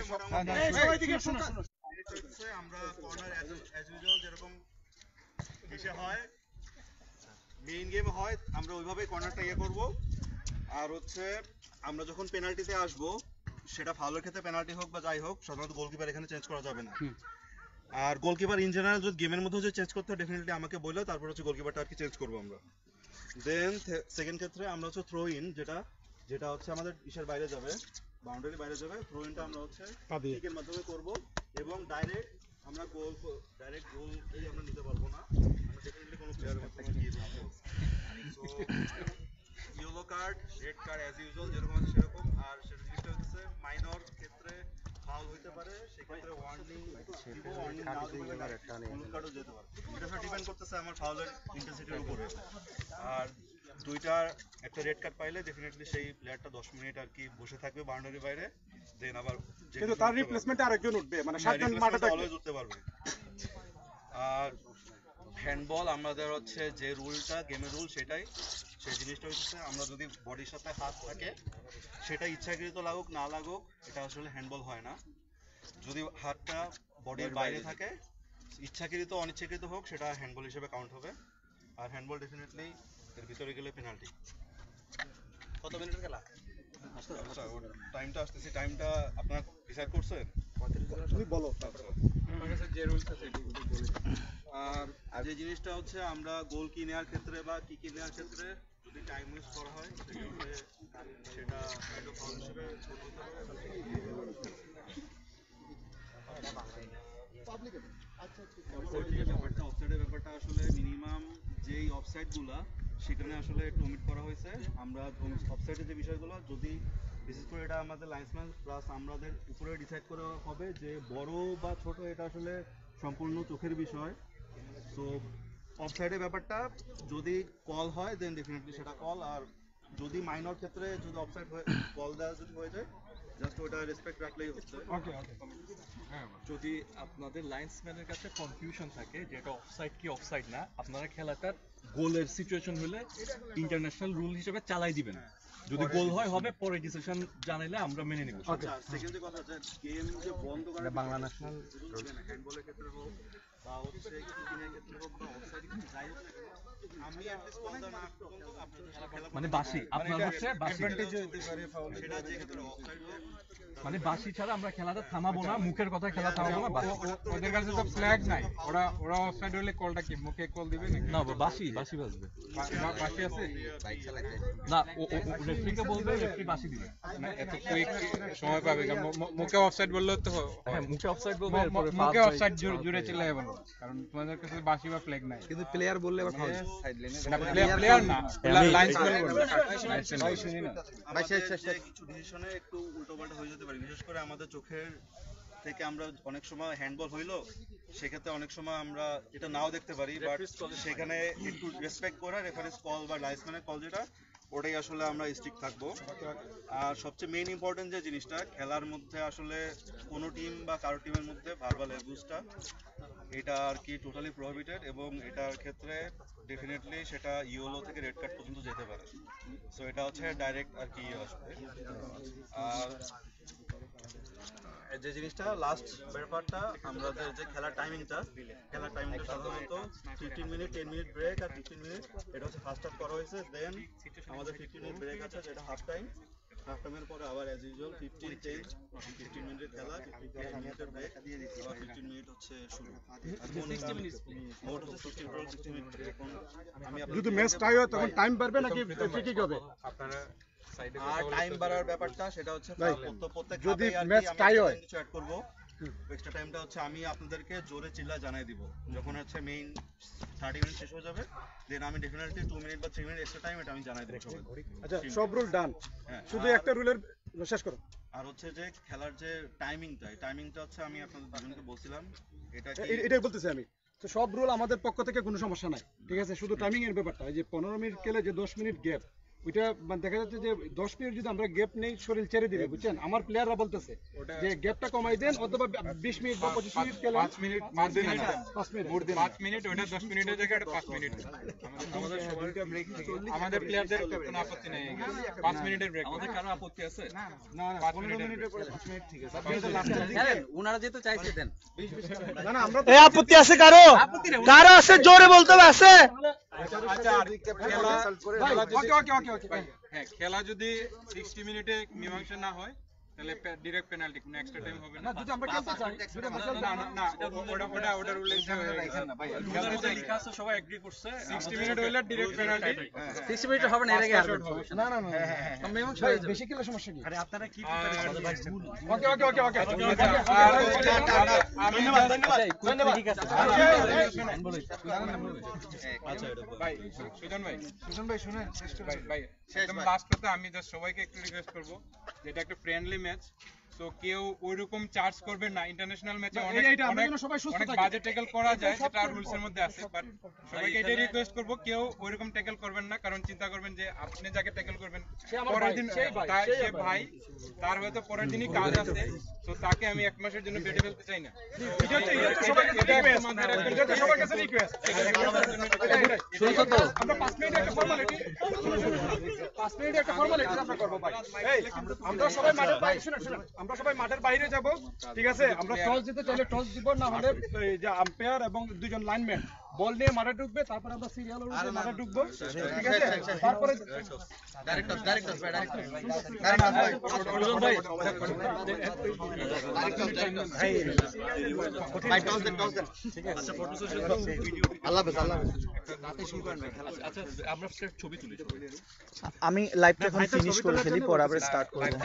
আমরা corner as usual যেরকম এসে হয় মেইন গেম হয় আমরা ওইভাবেই কর্নারটা করব। আর হচ্ছে আমরা যখন পেনাল্টিতে আসব সেটা ফাউলের ক্ষেত্রে পেনাল্টি হোক বা যাই হোক সাধারণত গোলকিপার এখানে চেঞ্জ করা যাবে না। আর গোলকিপার ইন জেনারেল যদি গেমের মধ্যে যে চেঞ্জ করতে হয় ডেফিনেটলি আমাকে বললে তারপর হচ্ছে গোলকিপারটা আর কি চেঞ্জ করবো আমরা। দেন সেকেন্ড ক্ষেত্রে আমরা হচ্ছে থ্রো ইন যেটা হচ্ছে আমাদের ইসের বাইরে যাবে, বাউন্ডারির বাইরে যাবে। থ্রো ইনটা আমরা হচ্ছে কিকের মাধ্যমে করব এবং ডাইরেক্ট গোল আমরা নিতে পারবো না, আমরা ডেফিনেটলি কোনো প্লেয়ারের মাধ্যমে দিয়ে দেবো। So yellow card, red card as usual যেরকম আছে সেরকম। আর সেটা জিনিসটা হচ্ছে মাইনর ক্ষেত্রে ফাউল হইতে পারে, সেক্ষেত্রে ওয়ার্নিং নাও দিতে পারে, হলুদ কার্ডও যেতে পারে। এটা সব ডিপেন্ড করতেছে আমার ফাউলের ইন্টেন্সিটির উপরে। আর দুইটার একটা রেড কার্ড পাইলে ডেফিনেটলি সেই প্লেয়ারটা 10 মিনিট আর কি বসে থাকবে বাউন্ডারির বাইরে। দেন আবার কিন্তু তার রিপ্লেসমেন্টে আরেকজন উঠবে, মানে 7 জন মাঠে অলওয়েজ উঠতে পারবে। আর হ্যান্ডবল আমাদের হচ্ছে যে রুলটা গেমের রুল সেটাই, সেই জিনিসটা হচ্ছে আমরা যদি বডির সাথে হাত থাকে সেটা ইচ্ছাকৃত লাগুক না লাগুক এটা আসলে হ্যান্ডবল হয় না। যদি হাতটা বডির বাইরে থাকে ইচ্ছাকৃত অনিচ্ছাকৃত হোক সেটা হ্যান্ডবল হিসেবে কাউন্ট হবে। আর হ্যান্ডবল ডেফিনেটলি এর ভিতরে গেলে পেনাল্টি। কত মিনিটের খেলা? টাইমটা আসতেছে, টাইমটা আপনারা ডিসাইড করছেন? তুমি বলো। যে রুলস আছে আর যে জিনিসটা হচ্ছে আমরা গোল কি নেওয়ার ক্ষেত্রে বা কি নেওয়ার ক্ষেত্রে যদি টাইম ওয়েস্ট করা হয় সেক্ষেত্রে সেটা একটা ফাউল হিসেবে অফসাইডের ব্যাপারটা আসলে মিনিমাম যেই অফসাইডগুলো সেখানে আসলে একটু ওমিট করা হয়েছে। আমরা অফসাইডের যে বিষয়গুলো যদি বিশেষ করে এটা আমাদের লাইন্সম্যান প্লাস আমাদের উপরে ডিসাইড করা হবে যে বড় বা ছোট এটা আসলে সম্পূর্ণ চোখের বিষয়। সো অফসাইডের ব্যাপারটা যদি কল হয় দেন ডেফিনেটলি সেটা কল। আর যদি মাইনর ক্ষেত্রে যদি অফসাইড কল দেওয়া যদি হয়ে যায় জাস্ট ওটা রেসপেক্ট রাখলেই হচ্ছে। ওকে হ্যাঁ, যদি আপনাদের লাইন্সম্যানের কাছে কনফিউশন থাকে যে এটা অফসাইড কি অফসাইড না, আপনারা খেলাটার গোলের সিচুয়েশন হলে ইন্টারন্যাশনাল রুল হিসেবে চালাই দিবেন। যদি গোল হয় হবে, পরে ডিসিশন জানাইলে আমরা মেনে নেব। আচ্ছা, সেকেন্ড যে কথা গেম যে বন্ধ করা বাংলা ন্যাশনাল হ্যান্ডবলের ক্ষেত্রে হোক বা হচ্ছে কিকিংয়ের ক্ষেত্রে হোক বা অফসাইড যাই হোক আমি অ্যাটলিস্ট বন্ধ না পর্যন্ত আপনাদের খেলা মানে বাসি আপনার হচ্ছে অ্যাডভান্টেজ হতে পারে ফাউল সেটা যে ক্ষেত্রে অফসাইড হোক মানে বাসি ছাড়া আমরা খেলাটা থামাবো না, মুখের কথা খেলা থামাবো না। ওদের কাছে তো ফ্ল্যাগ নাই, ওরা অফসাইড হলে কলটা কি মুখে কল দিবে নাকি? না বাসি বাসবে বাসি আছে না, ও রেফারিকে বলবে, রেফারি বাসি দিবে না, এত কুইক সময় পাবে মুখে অফসাইড বললে তো হ্যাঁ, মুখে অফসাইড বলবে, মুখে অফসাইড জুড়ে চিল্লায় বলো, কারণ তোমাদের কাছে বাসি বা ফ্ল্যাগ নাই। কিন্তু প্লেয়ার বললে আবার ফাউল সাইড লাইনে প্লেয়ার না, লাইন্সম্যান বলবে। ভাই শুনি না ভাই শেষ কিছু ডিসিশনে একটু উল্টোপাল্টা হয়ে যেতে পারে, বিশেষ করে আমাদের চোখের থেকে আমরা অনেক সময় হ্যান্ডবল হইলো সেক্ষেত্রে অনেক সময় আমরা এটা নাও দেখতে পারি, বাট সেখানে একটু রেসপেক্ট করে রেফারেন্স কল বা লাইন্সম্যানের কল যেটা ওটাই আসলে আমরা স্ট্রিক্ট থাকবো। আর সবচেয়ে মেইন ইম্পর্টেন্ট যে জিনিসটা খেলার মধ্যে আসলে কোনো টিম বা কারো টিমের মধ্যে ভার্বাল অ্যাবিউজটা এটা আর কি টোটালি প্রহিবিটেড এবং এটার ক্ষেত্রে ডেফিনেটলি সেটা ইয়েলো থেকে রেড কার্ড পর্যন্ত যেতে পারে। সো এটা হচ্ছে ডাইরেক্ট আর কি আসবে। আর যে জিনিসটা লাস্ট ব্যাপারটা আমাদের যে খেলার টাইমিংটা সাধারণত 15 মিনিট 10 মিনিট ব্রেক আর 15 মিনিট এটা হচ্ছে ফার্স্ট হাফ করা হয়েছে। দেন আমাদের 15 মিনিট ব্রেক আছে যেটা হাফ টাইমের পরে আবার অ্যাজ ইউজুয়াল 15 মিনিটের খেলা, 15 মিনিটের ব্রেক দিয়ে দিচ্ছি, 15 মিনিট হচ্ছে শুরু। মোট হচ্ছে 16 মিনিট। এখন আমি যদি ম্যাচ টাই হয় তখন টাইম বাড়বে নাকি ফ্রি কিক হবে? আপনারা আর টাইম বাড়ার ব্যাপারটা সেটা হচ্ছে প্রত্যেক যদি ম্যাচ টাই হয় কিছু অ্যাড করব। এক্সট্রা টাইমটা হচ্ছে আমি আপনাদেরকে জোরে চিল্লা জানাই দিব যখন হচ্ছে মেইন 30 মিনিট শেষ হয়ে যাবে। দেন আমি ডেফিনেটলি 2 মিনিট বা 3 মিনিট এক্সট্রা টাইম এটা আমি জানাই দেব। আচ্ছা, সব রুল ডান, শুধু একটা রুলের শেষ করো। আর হচ্ছে যে খেলার যে টাইমিংটা হচ্ছে আমি আপনাদের দুজনকে বলছিলাম এটাই বলতেছি আমি। তো সব রুল আমাদের পক্ষ থেকে কোনো সমস্যা নাই, ঠিক আছে? শুধু টাইমিং এর ব্যাপারটা, এই যে 15 মিনিট খেলে যে 10 মিনিট গ্যাপ ওইটা মানে দেখা যাচ্ছে যে 10 মিনিট যদি আমরা গ্যাপ নেই শরীর ছেড়ে দিবে বুঝছেন আমার প্লেয়াররা বলতেছে যে গ্যাপটা কমাই দেন অথবা 20 মিনিট বা 25 মিনিট খেলেন 5 মিনিট 5 মিনিট 5 মিনিট 5 মিনিট ওটা 10 মিনিটের জায়গায় 5 মিনিট আমাদের সবার ব্রেক থেকে আমাদের প্লেয়ারদের কোনো আপত্তি নেই 5 মিনিটের ব্রেক আমাদের কারো আপত্তি আছে? না না 15 মিনিটের পরে 5 মিনিট ঠিক আছে ওনারা যেহেতু চাইছে দেন। না না আমরা এই আপত্তি আছে কারো? কারো আছে? জোরে বলতে হবে, আছে? হ্যাঁ খেলা যদি 60 মিনিটে মীমাংসা না হয় তাহলে ডাইরেক্ট পেনাল্টি, কোনো এক্সট্রা টাইম হবে না। যদি আমরা খেলতে চাই যদি আমরা খেলতে না না না ওটা রুল রুলের মধ্যে লেখা আছে, সবাই এগ্রি করছে। 60 মিনিট হইলে ডাইরেক্ট পেনাল্টি। 60 মিনিট হবে না, এর আগে আর হবে না। না না না মীমাংসা ভাই হয়ে যাবে। বেশি খেলে সমস্যা কি আপনারা কি ওকে ধন্যবাদ। ঠিক আছে। ভাই সুজন ভাই সুজন ভাই শুনেন ভাই একদম লাস্ট কথা আমি জাস্ট সবাইকে একটু রিকোয়েস্ট করব, যেটা একটা ফ্রেন্ডলি ম্যাচ, তো কেউ ওইরকম চার্জ করবেন না। ইন্টারন্যাশনাল ম্যাচে অনেক আমরা যেন সবাই সুস্থ অনেক থাকি। বাজে ট্যাকল করা যায়, যেটা রুলস এর মধ্যে আছে, বাট সবাইকে এটাই রিকোয়েস্ট করব কেউ ওইরকম ট্যাকল করবেন না, কারণ চিন্তা করবেন যে আপনি যাকে ট্যাকল করবেন পরের দিন সে ভাই তার হয়তো পরের দিনই কাজ আছে, তো তাকে আমি এক মাসের জন্য বেডে ফেলতে চাই না। সবার কাছে রিকোয়েস্ট শুনছো তো? আমরা 5 মিনিট একটা ফর্মালিটি 5 মিনিট একটা ফর্মালিটি আমরা করব ভাই এই আমরা সবাই মাঠের বাইরে শুনুন আমরা সবাই মাঠের বাইরে যাব, ঠিক আছে? আমরা টস দিতে চাইলে টস দিব, না হলে এই যে আম্পায়ার এবং দুজন লাইনম্যান বল নিয়ে মাঠে ঢুকবে, তারপর আমরা সিরিয়াল অনুযায়ী মাঠে ঢুকবো, ঠিক আছে? তারপরে আচ্ছা, আমরা ছবি তুলি। আমি লাইভটা এখন ফিনিশ করে ফেলি, পরে আবার স্টার্ট করবো।